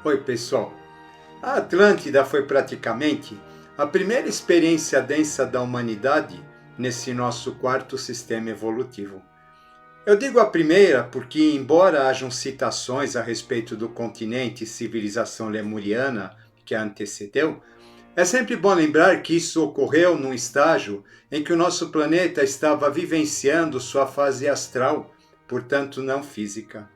Oi, pessoal. A Atlântida foi praticamente a primeira experiência densa da humanidade nesse nosso quarto sistema evolutivo. Eu digo a primeira porque, embora hajam citações a respeito do continente e civilização lemuriana que a antecedeu, é sempre bom lembrar que isso ocorreu num estágio em que o nosso planeta estava vivenciando sua fase astral, portanto não física.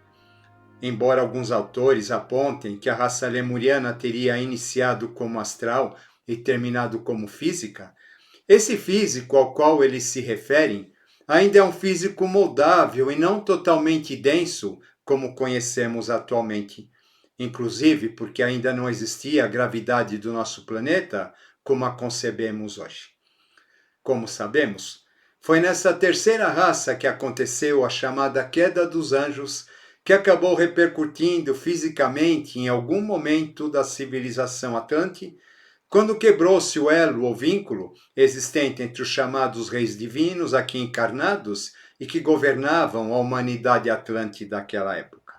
Embora alguns autores apontem que a raça lemuriana teria iniciado como astral e terminado como física, esse físico ao qual eles se referem ainda é um físico moldável e não totalmente denso como conhecemos atualmente, inclusive porque ainda não existia a gravidade do nosso planeta como a concebemos hoje. Como sabemos, foi nessa terceira raça que aconteceu a chamada queda dos anjos, que acabou repercutindo fisicamente em algum momento da civilização atlante, quando quebrou-se o elo ou vínculo existente entre os chamados reis divinos aqui encarnados e que governavam a humanidade atlante daquela época.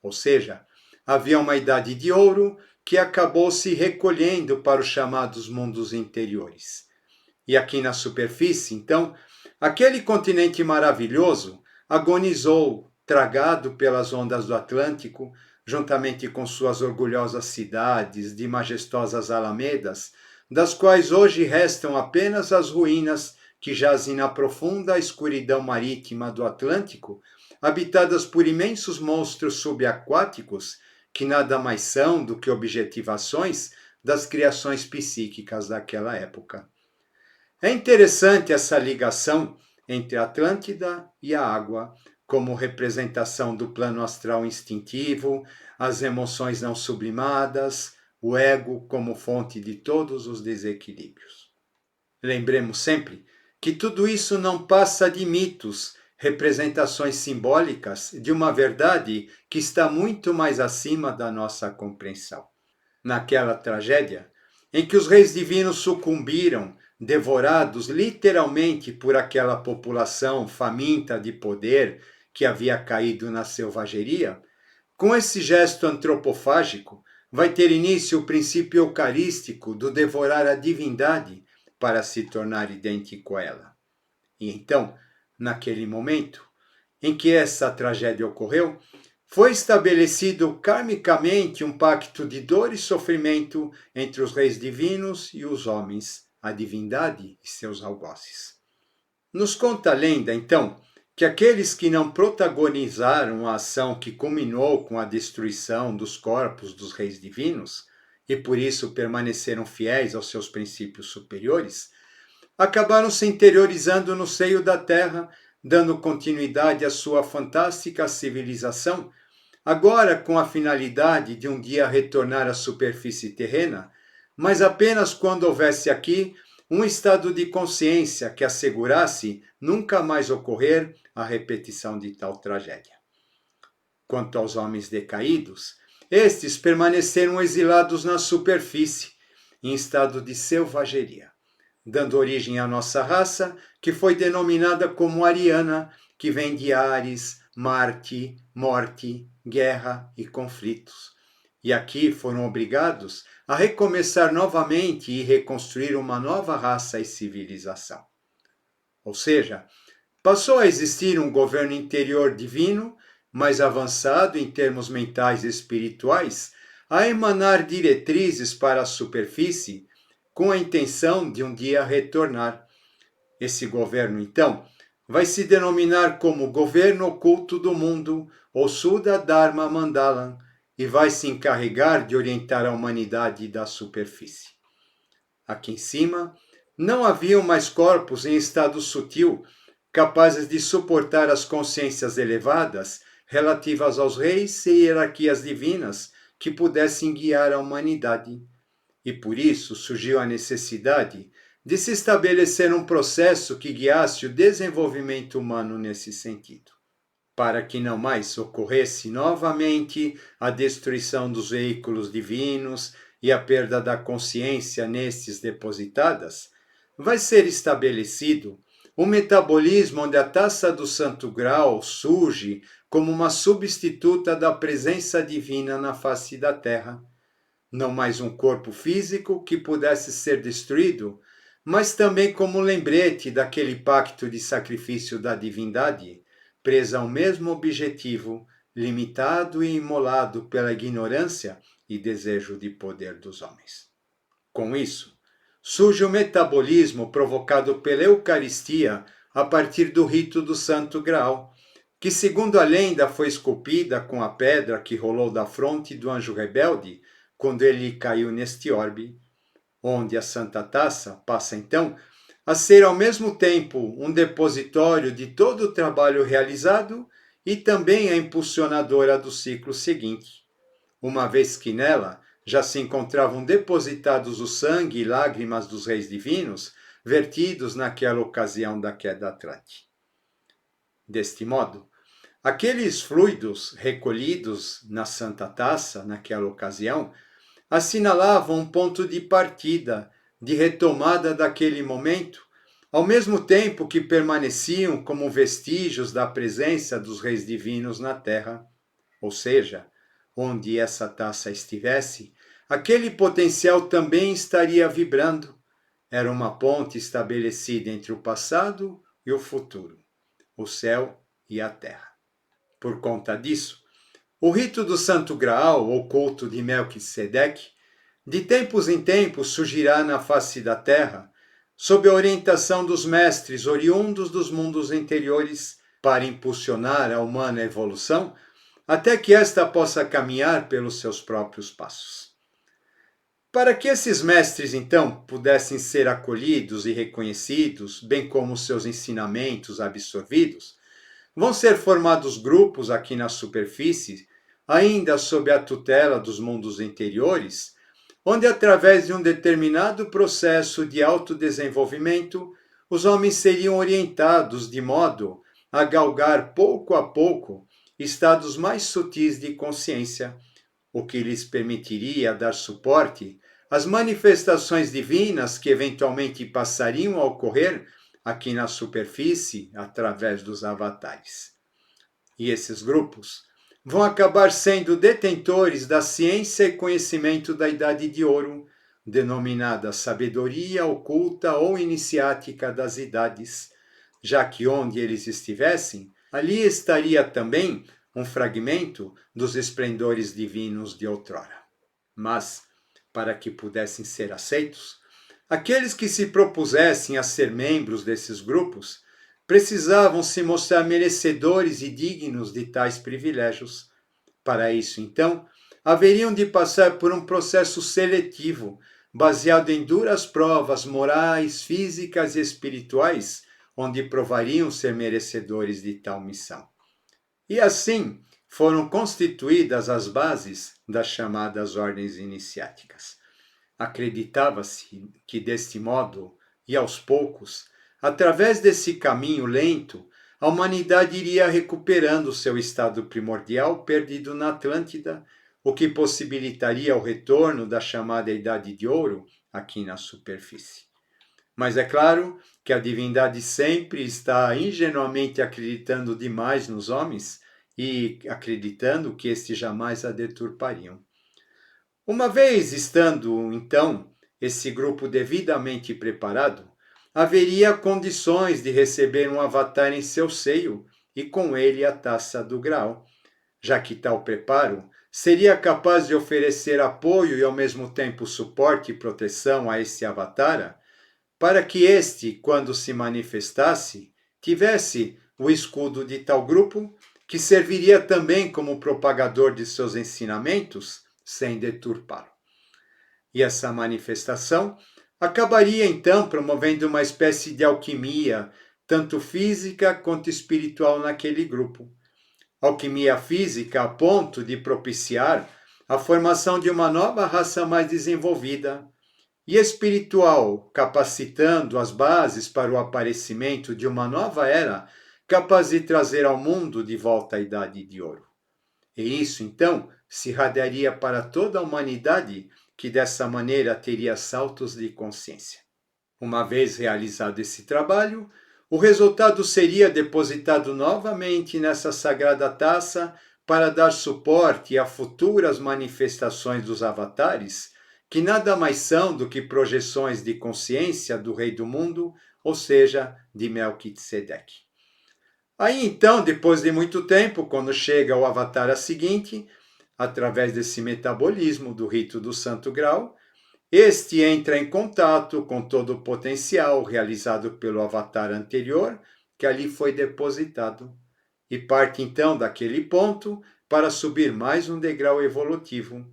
Ou seja, havia uma idade de ouro que acabou se recolhendo para os chamados mundos interiores. E aqui na superfície, então, aquele continente maravilhoso agonizou, tragado pelas ondas do Atlântico, juntamente com suas orgulhosas cidades de majestosas alamedas, das quais hoje restam apenas as ruínas que jazem na profunda escuridão marítima do Atlântico, habitadas por imensos monstros subaquáticos que nada mais são do que objetivações das criações psíquicas daquela época. É interessante essa ligação entre a Atlântida e a água, como representação do plano astral instintivo, as emoções não sublimadas, o ego como fonte de todos os desequilíbrios. Lembremos sempre que tudo isso não passa de mitos, representações simbólicas de uma verdade que está muito mais acima da nossa compreensão. Naquela tragédia, em que os reis divinos sucumbiram, devorados literalmente por aquela população faminta de poder que havia caído na selvageria, com esse gesto antropofágico vai ter início o princípio eucarístico do devorar a divindade para se tornar idêntico a ela. E então, naquele momento em que essa tragédia ocorreu, foi estabelecido karmicamente um pacto de dor e sofrimento entre os reis divinos e os homens, a divindade e seus algozes. Nos conta a lenda, então, que aqueles que não protagonizaram a ação que culminou com a destruição dos corpos dos reis divinos, e por isso permaneceram fiéis aos seus princípios superiores, acabaram se interiorizando no seio da terra, dando continuidade à sua fantástica civilização, agora com a finalidade de um dia retornar à superfície terrena, mas apenas quando houvesse aqui um estado de consciência que assegurasse nunca mais ocorrer a repetição de tal tragédia. Quanto aos homens decaídos, estes permaneceram exilados na superfície, em estado de selvageria, dando origem à nossa raça, que foi denominada como ariana, que vem de Ares, Marte, morte, guerra e conflitos. E aqui foram obrigados a recomeçar novamente e reconstruir uma nova raça e civilização. Ou seja, passou a existir um governo interior divino, mais avançado em termos mentais e espirituais, a emanar diretrizes para a superfície, com a intenção de um dia retornar. Esse governo, então, vai se denominar como Governo Oculto do Mundo, ou Suda Dharma Mandalam, e vai se encarregar de orientar a humanidade da superfície. Aqui em cima, não haviam mais corpos em estado sutil, capazes de suportar as consciências elevadas relativas aos reis e hierarquias divinas que pudessem guiar a humanidade. E por isso surgiu a necessidade de se estabelecer um processo que guiasse o desenvolvimento humano nesse sentido, para que não mais ocorresse novamente a destruição dos veículos divinos e a perda da consciência nestes depositadas. Vai ser estabelecido um metabolismo onde a taça do Santo Grau surge como uma substituta da presença divina na face da Terra. Não mais um corpo físico que pudesse ser destruído, mas também como lembrete daquele pacto de sacrifício da divindade, presa ao mesmo objetivo, limitado e imolado pela ignorância e desejo de poder dos homens. Com isso, surge o metabolismo provocado pela Eucaristia a partir do rito do Santo Graal, que, segundo a lenda, foi esculpida com a pedra que rolou da fronte do anjo rebelde quando ele caiu neste orbe, onde a Santa Taça passa então a ser ao mesmo tempo um depositório de todo o trabalho realizado e também a impulsionadora do ciclo seguinte, uma vez que nela já se encontravam depositados o sangue e lágrimas dos reis divinos vertidos naquela ocasião da queda atlante. Deste modo, aqueles fluidos recolhidos na Santa Taça naquela ocasião assinalavam um ponto de partida, de retomada daquele momento, ao mesmo tempo que permaneciam como vestígios da presença dos reis divinos na terra. Ou seja, onde essa taça estivesse, aquele potencial também estaria vibrando. Era uma ponte estabelecida entre o passado e o futuro, o céu e a terra. Por conta disso, o rito do Santo Graal, ou culto de Melquisedeque, de tempos em tempos surgirá na face da terra, sob a orientação dos mestres oriundos dos mundos interiores, para impulsionar a humana evolução, até que esta possa caminhar pelos seus próprios passos. Para que esses mestres, então, pudessem ser acolhidos e reconhecidos, bem como seus ensinamentos absorvidos, vão ser formados grupos aqui na superfície, ainda sob a tutela dos mundos interiores, onde, através de um determinado processo de autodesenvolvimento, os homens seriam orientados de modo a galgar pouco a pouco estados mais sutis de consciência, o que lhes permitiria dar suporte às manifestações divinas que eventualmente passariam a ocorrer aqui na superfície através dos avatares. E esses grupos vão acabar sendo detentores da ciência e conhecimento da Idade de Ouro, denominada sabedoria oculta ou iniciática das idades, já que onde eles estivessem, ali estaria também um fragmento dos esplendores divinos de outrora. Mas, para que pudessem ser aceitos, aqueles que se propusessem a ser membros desses grupos precisavam se mostrar merecedores e dignos de tais privilégios. Para isso, então, haveriam de passar por um processo seletivo, baseado em duras provas morais, físicas e espirituais, onde provariam ser merecedores de tal missão. E assim foram constituídas as bases das chamadas ordens iniciáticas. Acreditava-se que, deste modo, e aos poucos, através desse caminho lento, a humanidade iria recuperando seu estado primordial perdido na Atlântida, o que possibilitaria o retorno da chamada Idade de Ouro aqui na superfície. Mas é claro que a divindade sempre está ingenuamente acreditando demais nos homens e acreditando que estes jamais a deturpariam. Uma vez estando, então, esse grupo devidamente preparado, haveria condições de receber um avatar em seu seio e com ele a taça do Graal, já que tal preparo seria capaz de oferecer apoio e ao mesmo tempo suporte e proteção a esse avatar, para que este, quando se manifestasse, tivesse o escudo de tal grupo, que serviria também como propagador de seus ensinamentos, sem deturpá-lo. E essa manifestação acabaria então promovendo uma espécie de alquimia, tanto física quanto espiritual naquele grupo. Alquimia física a ponto de propiciar a formação de uma nova raça mais desenvolvida, e espiritual, capacitando as bases para o aparecimento de uma nova era capaz de trazer ao mundo de volta a Idade de Ouro. E isso, então, se irradiaria para toda a humanidade, que dessa maneira teria saltos de consciência. Uma vez realizado esse trabalho, o resultado seria depositado novamente nessa sagrada taça para dar suporte a futuras manifestações dos avatares, que nada mais são do que projeções de consciência do Rei do Mundo, ou seja, de Melquisedeque. Aí então, depois de muito tempo, quando chega o avatar seguinte, através desse metabolismo do rito do Santo Grau, este entra em contato com todo o potencial realizado pelo avatar anterior, que ali foi depositado, e parte então daquele ponto para subir mais um degrau evolutivo,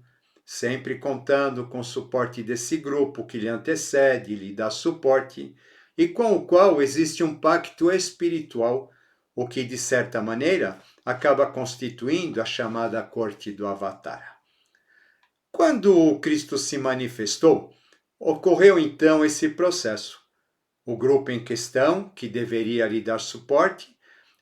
sempre contando com o suporte desse grupo que lhe antecede, lhe dá suporte, e com o qual existe um pacto espiritual, o que, de certa maneira, acaba constituindo a chamada corte do Avatar. Quando o Cristo se manifestou, ocorreu então esse processo. O grupo em questão, que deveria lhe dar suporte,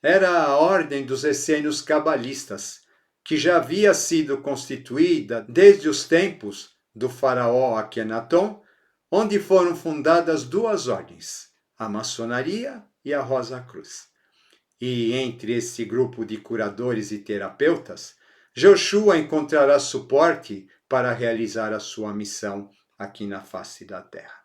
era a Ordem dos Essênios Cabalistas, que já havia sido constituída desde os tempos do faraó Akhenaton, onde foram fundadas duas ordens, a Maçonaria e a Rosa Cruz. E entre esse grupo de curadores e terapeutas, Joshua encontrará suporte para realizar a sua missão aqui na face da terra.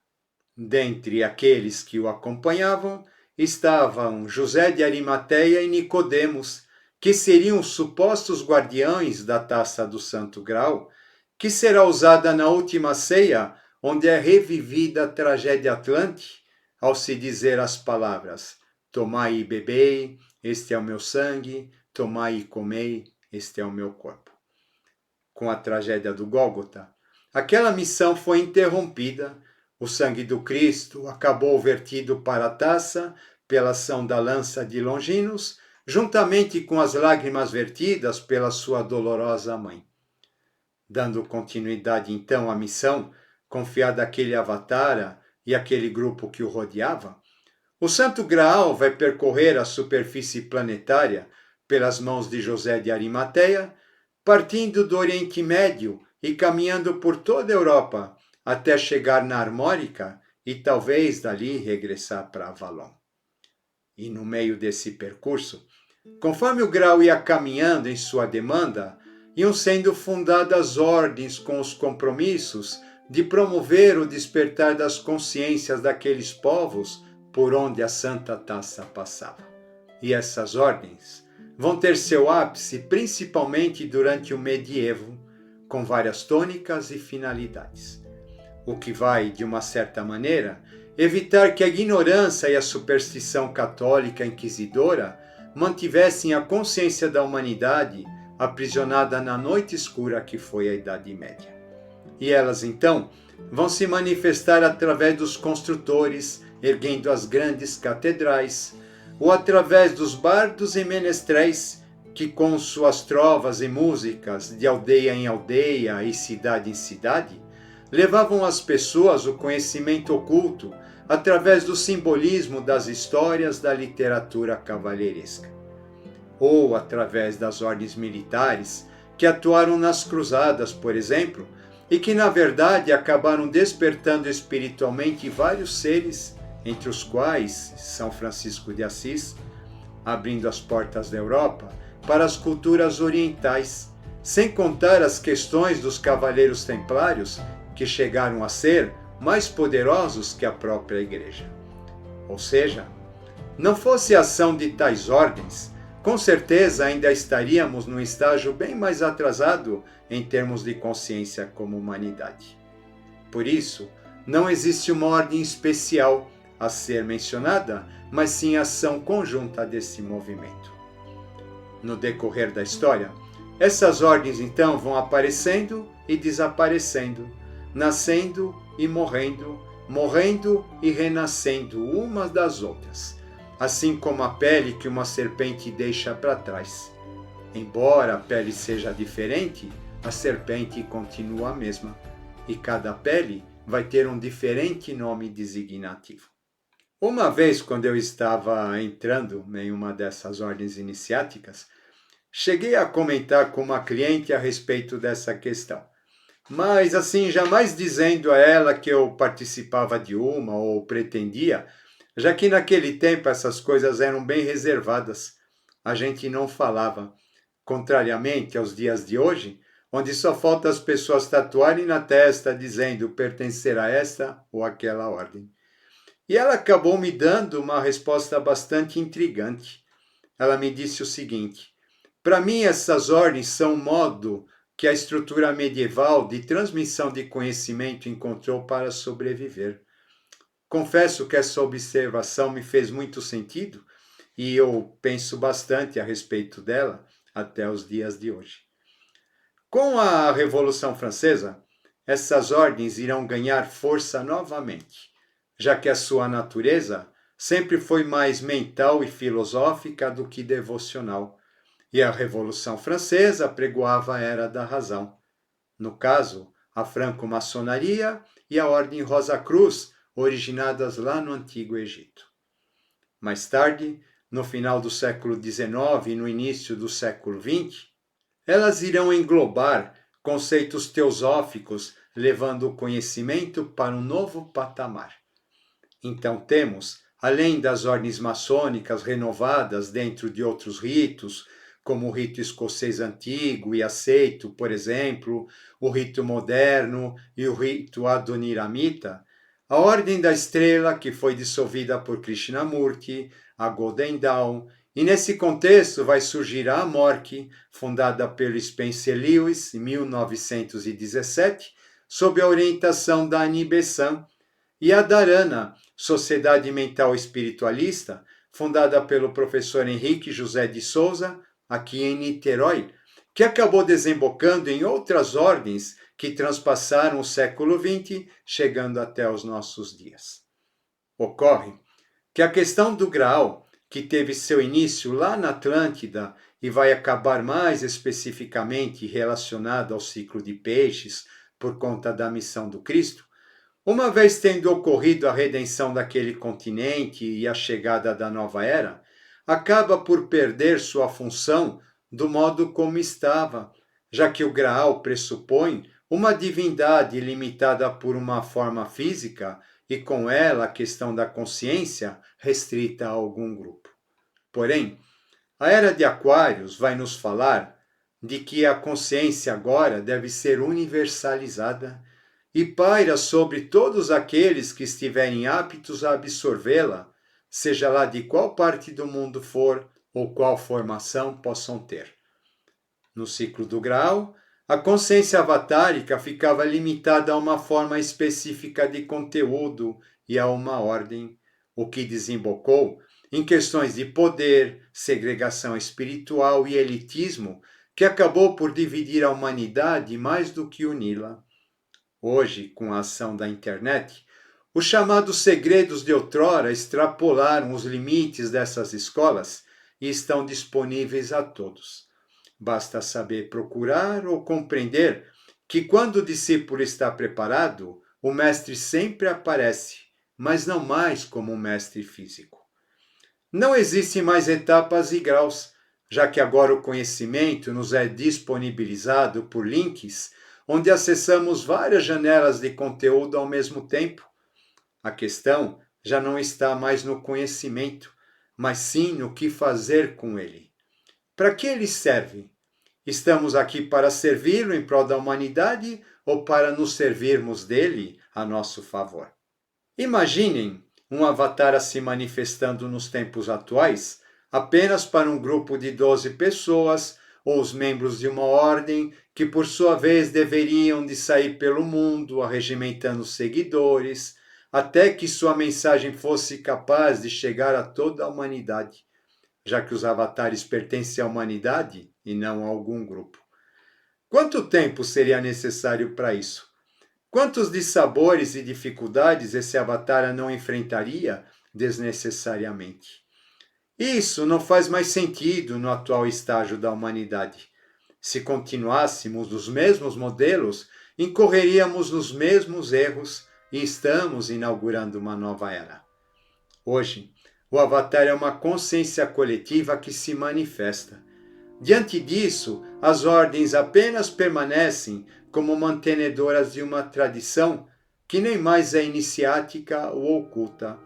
Dentre aqueles que o acompanhavam estavam José de Arimateia e Nicodemos, que seriam supostos guardiões da taça do Santo Grau, que será usada na última ceia, onde é revivida a tragédia Atlante, ao se dizer as palavras: tomai e bebei, este é o meu sangue, tomai e comei, este é o meu corpo. Com a tragédia do Gólgota, aquela missão foi interrompida, o sangue do Cristo acabou vertido para a taça pela ação da lança de Longinos, juntamente com as lágrimas vertidas pela sua dolorosa mãe. Dando continuidade então à missão, confiada àquele Avatara e àquele grupo que o rodeava, o Santo Graal vai percorrer a superfície planetária pelas mãos de José de Arimateia, partindo do Oriente Médio e caminhando por toda a Europa, até chegar na Armórica e talvez dali regressar para Avalon. E no meio desse percurso, conforme o grau ia caminhando em sua demanda, iam sendo fundadas ordens com os compromissos de promover o despertar das consciências daqueles povos por onde a Santa Taça passava. E essas ordens vão ter seu ápice principalmente durante o medievo, com várias tônicas e finalidades. O que vai, de uma certa maneira, evitar que a ignorância e a superstição católica inquisidora mantivessem a consciência da humanidade aprisionada na noite escura que foi a Idade Média. E elas, então, vão se manifestar através dos construtores, erguendo as grandes catedrais, ou através dos bardos e menestréis, que com suas trovas e músicas de aldeia em aldeia e cidade em cidade, levavam às pessoas o conhecimento oculto através do simbolismo das histórias da literatura cavalheiresca. Ou através das ordens militares, que atuaram nas cruzadas, por exemplo, e que na verdade acabaram despertando espiritualmente vários seres, entre os quais São Francisco de Assis, abrindo as portas da Europa para as culturas orientais, sem contar as questões dos cavaleiros templários, que chegaram a ser mais poderosos que a própria Igreja. Ou seja, não fosse a ação de tais ordens, com certeza ainda estaríamos num estágio bem mais atrasado em termos de consciência como humanidade. Por isso, não existe uma ordem especial a ser mencionada, mas sim a ação conjunta desse movimento. No decorrer da história, essas ordens então vão aparecendo e desaparecendo, nascendo e morrendo, morrendo e renascendo umas das outras, assim como a pele que uma serpente deixa para trás. Embora a pele seja diferente, a serpente continua a mesma, e cada pele vai ter um diferente nome designativo. Uma vez, quando eu estava entrando em uma dessas ordens iniciáticas, cheguei a comentar com uma cliente a respeito dessa questão. Mas assim, jamais dizendo a ela que eu participava de uma ou pretendia, já que naquele tempo essas coisas eram bem reservadas. A gente não falava, contrariamente aos dias de hoje, onde só falta as pessoas tatuarem na testa dizendo pertencer a esta ou aquela ordem. E ela acabou me dando uma resposta bastante intrigante. Ela me disse o seguinte: para mim, essas ordens são um modo que a estrutura medieval de transmissão de conhecimento encontrou para sobreviver. Confesso que essa observação me fez muito sentido e eu penso bastante a respeito dela até os dias de hoje. Com a Revolução Francesa, essas ordens irão ganhar força novamente, já que a sua natureza sempre foi mais mental e filosófica do que devocional. E a Revolução Francesa pregoava a era da razão. No caso, a franco-maçonaria e a Ordem Rosa Cruz, originadas lá no Antigo Egito. Mais tarde, no final do século XIX e no início do século XX, elas irão englobar conceitos teosóficos, levando o conhecimento para um novo patamar. Então temos, além das ordens maçônicas renovadas dentro de outros ritos, como o rito escocês antigo e aceito, por exemplo, o rito moderno e o rito adoniramita, a Ordem da Estrela, que foi dissolvida por Krishnamurti, a Golden Dawn, e nesse contexto vai surgir a Amorque, fundada pelo Spencer Lewis em 1917, sob a orientação da Annie Besant, e a Dharana, Sociedade Mental Espiritualista, fundada pelo professor Henrique José de Souza, aqui em Niterói, que acabou desembocando em outras ordens que transpassaram o século XX, chegando até os nossos dias. Ocorre que a questão do Graal, que teve seu início lá na Atlântida e vai acabar mais especificamente relacionada ao ciclo de peixes por conta da missão do Cristo, uma vez tendo ocorrido a redenção daquele continente e a chegada da nova era, acaba por perder sua função do modo como estava, já que o Graal pressupõe uma divindade limitada por uma forma física e com ela a questão da consciência restrita a algum grupo. Porém, a Era de Aquários vai nos falar de que a consciência agora deve ser universalizada e paira sobre todos aqueles que estiverem aptos a absorvê-la, seja lá de qual parte do mundo for ou qual formação possam ter. No ciclo do Graal, a consciência avatárica ficava limitada a uma forma específica de conteúdo e a uma ordem, o que desembocou em questões de poder, segregação espiritual e elitismo, que acabou por dividir a humanidade mais do que uni-la. Hoje, com a ação da internet, os chamados segredos de outrora extrapolaram os limites dessas escolas e estão disponíveis a todos. Basta saber procurar ou compreender que quando o discípulo está preparado, o mestre sempre aparece, mas não mais como um mestre físico. Não existem mais etapas e graus, já que agora o conhecimento nos é disponibilizado por links, onde acessamos várias janelas de conteúdo ao mesmo tempo. A questão já não está mais no conhecimento, mas sim no que fazer com ele. Para que ele serve? Estamos aqui para servi-lo em prol da humanidade ou para nos servirmos dele a nosso favor? Imaginem um avatar se manifestando nos tempos atuais apenas para um grupo de 12 pessoas ou os membros de uma ordem que, por sua vez, deveriam de sair pelo mundo arregimentando seguidores, até que sua mensagem fosse capaz de chegar a toda a humanidade, já que os avatares pertencem à humanidade e não a algum grupo. Quanto tempo seria necessário para isso? Quantos dissabores e dificuldades esse avatar não enfrentaria desnecessariamente? Isso não faz mais sentido no atual estágio da humanidade. Se continuássemos nos mesmos modelos, incorreríamos nos mesmos erros e estamos inaugurando uma nova era. Hoje, o avatar é uma consciência coletiva que se manifesta. Diante disso, as ordens apenas permanecem como mantenedoras de uma tradição que nem mais é iniciática ou oculta,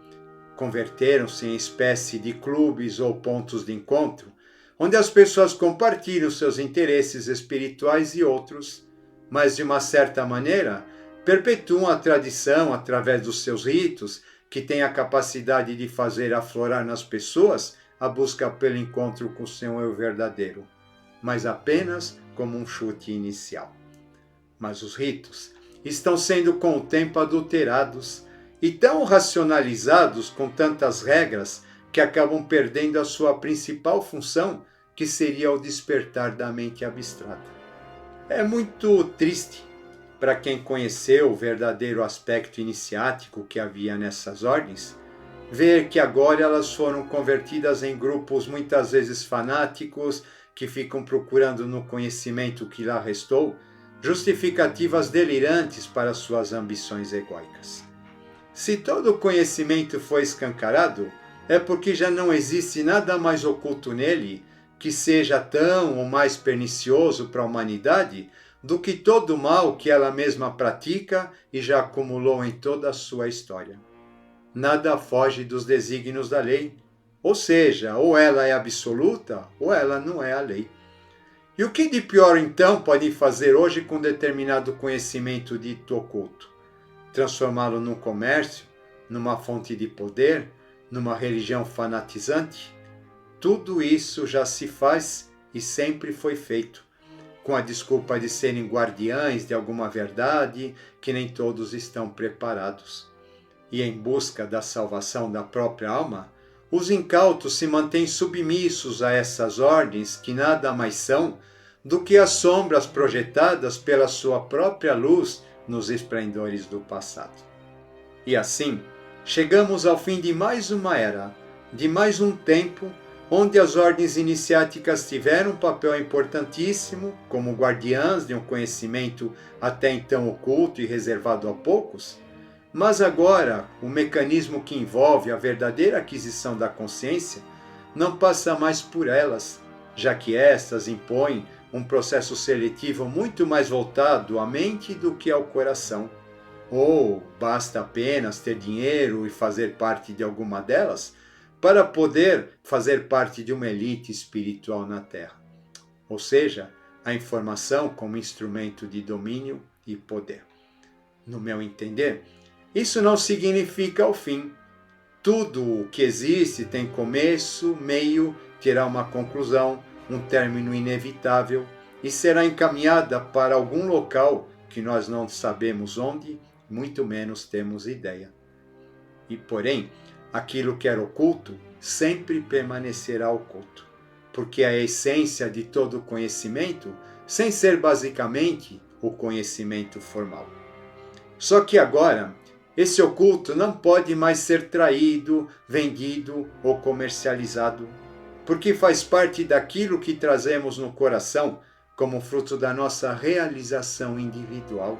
converteram-se em espécie de clubes ou pontos de encontro, onde as pessoas compartilham seus interesses espirituais e outros, mas de uma certa maneira perpetuam a tradição através dos seus ritos, que têm a capacidade de fazer aflorar nas pessoas a busca pelo encontro com o seu eu verdadeiro, mas apenas como um chute inicial. Mas os ritos estão sendo com o tempo adulterados e tão racionalizados com tantas regras que acabam perdendo a sua principal função, que seria o despertar da mente abstrata. É muito triste para quem conheceu o verdadeiro aspecto iniciático que havia nessas ordens, ver que agora elas foram convertidas em grupos muitas vezes fanáticos que ficam procurando no conhecimento que lá restou justificativas delirantes para suas ambições egóicas. Se todo o conhecimento foi escancarado, é porque já não existe nada mais oculto nele que seja tão ou mais pernicioso para a humanidade do que todo o mal que ela mesma pratica e já acumulou em toda a sua história. Nada foge dos desígnios da lei, ou seja, ou ela é absoluta ou ela não é a lei. E o que de pior então pode fazer hoje com determinado conhecimento dito oculto? Transformá-lo num comércio, numa fonte de poder, numa religião fanatizante? Tudo isso já se faz e sempre foi feito, com a desculpa de serem guardiães de alguma verdade que nem todos estão preparados. E em busca da salvação da própria alma, os incautos se mantêm submissos a essas ordens que nada mais são do que as sombras projetadas pela sua própria luz nos esplendores do passado. E assim, chegamos ao fim de mais uma era, de mais um tempo, onde as ordens iniciáticas tiveram um papel importantíssimo como guardiãs de um conhecimento até então oculto e reservado a poucos, mas agora o mecanismo que envolve a verdadeira aquisição da consciência não passa mais por elas, já que estas impõem um processo seletivo muito mais voltado à mente do que ao coração. Ou basta apenas ter dinheiro e fazer parte de alguma delas para poder fazer parte de uma elite espiritual na Terra. Ou seja, a informação como instrumento de domínio e poder. No meu entender, isso não significa o fim. Tudo o que existe tem começo, meio, terá uma conclusão, um término inevitável e será encaminhada para algum local que nós não sabemos onde, muito menos temos ideia. E porém, aquilo que era oculto sempre permanecerá oculto, porque é a essência de todo conhecimento, sem ser basicamente o conhecimento formal. Só que agora, esse oculto não pode mais ser traído, vendido ou comercializado, porque faz parte daquilo que trazemos no coração como fruto da nossa realização individual.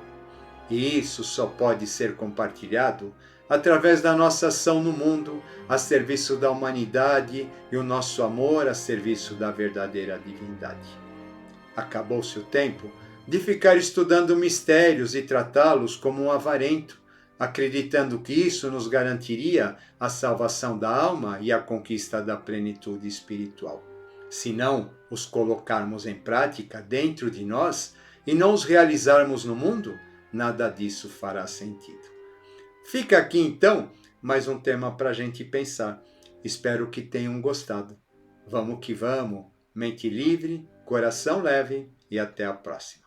E isso só pode ser compartilhado através da nossa ação no mundo, a serviço da humanidade e o nosso amor a serviço da verdadeira divindade. Acabou-se o tempo de ficar estudando mistérios e tratá-los como um avarento, acreditando que isso nos garantiria a salvação da alma e a conquista da plenitude espiritual. Se não os colocarmos em prática dentro de nós e não os realizarmos no mundo, nada disso fará sentido. Fica aqui então mais um tema para a gente pensar. Espero que tenham gostado. Vamos que vamos, mente livre, coração leve e até a próxima.